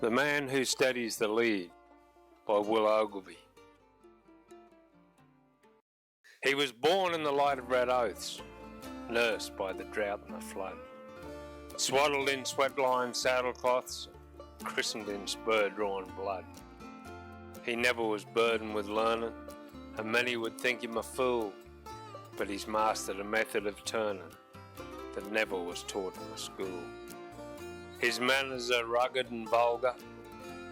The Man Who Steadies the Lead by Will Ogilvie. He was born in the light of red oaths, nursed by the drought and the flood, swaddled in sweat-lined saddlecloths, christened in spur-drawn blood. He never was burdened with learning, and many would think him a fool, but he's mastered a method of turning that never was taught in a school. His manners are rugged and vulgar,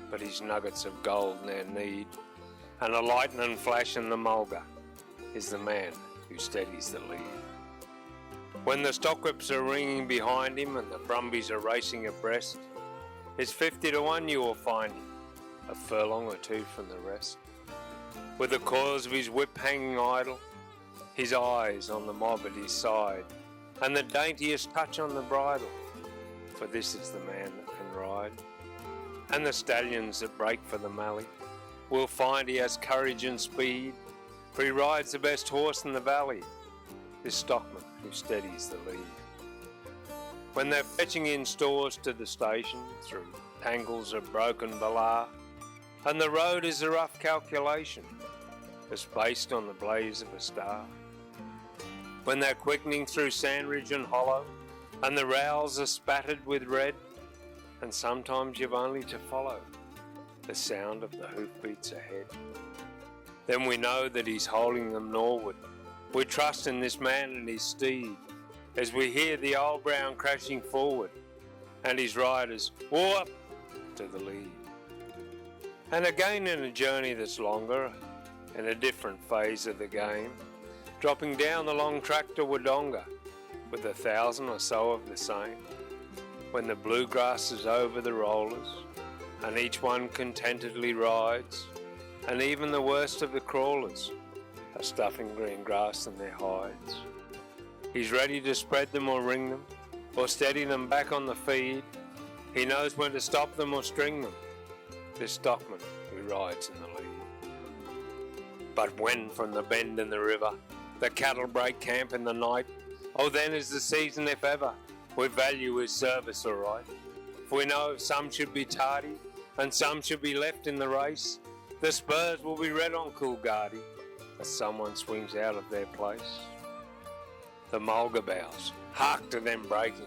but his nuggets of gold ne'er need, and a lightning flash in the mulga is the man who steadies the lead. When the stockwhips are ringing behind him and the brumbies are racing abreast, it's 50 to 1 you will find him, a furlong or two from the rest. With the coils of his whip hanging idle, his eyes on the mob at his side, and the daintiest touch on the bridle, for this is the man that can ride. And the stallions that break for the mallee will find he has courage and speed, for he rides the best horse in the valley, this stockman who steadies the lead. When they're fetching in stores to the station through tangles of broken balar, and the road is a rough calculation, as based on the blaze of a star. When they're quickening through sandridge and hollow, and the rowels are spattered with red, and sometimes you've only to follow the sound of the hoofbeats ahead. Then we know that he's holding them norward. We trust in this man and his steed, as we hear the old brown crashing forward, and his riders whoop to the lead. And again in a journey that's longer, in a different phase of the game, dropping down the long track to Wodonga, with 1,000 or so of the same, when the bluegrass is over the rollers, and each one contentedly rides, and even the worst of the crawlers are stuffing green grass in their hides. He's ready to spread them or ring them, or steady them back on the feed. He knows when to stop them or string them, this stockman who rides in the lead. But when from the bend in the river the cattle break camp in the night, oh, then is the season, if ever, we value his service aright. For we know if some should be tardy, and some should be left in the race, the spurs will be red on Coolgardie, as someone swings out of their place. The mulga bows, hark to them breaking,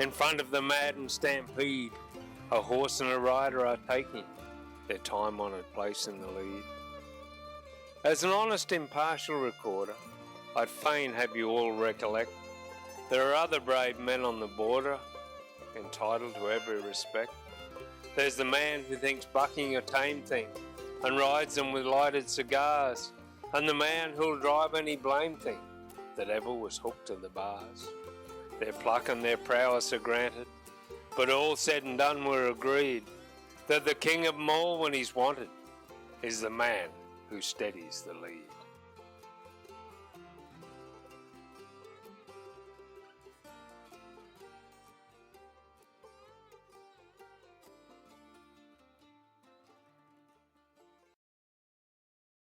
in front of the maddened stampede, a horse and a rider are taking their time-honoured place in the lead. As an honest, impartial recorder, I'd fain have you all recollect there are other brave men on the border, entitled to every respect. There's the man who thinks bucking a tame thing, and rides them with lighted cigars, and the man who'll drive any blame thing that ever was hooked to the bars. Their pluck and their prowess are granted, but all said and done we're agreed that the king of 'em all when he's wanted is the man who steadies the lead.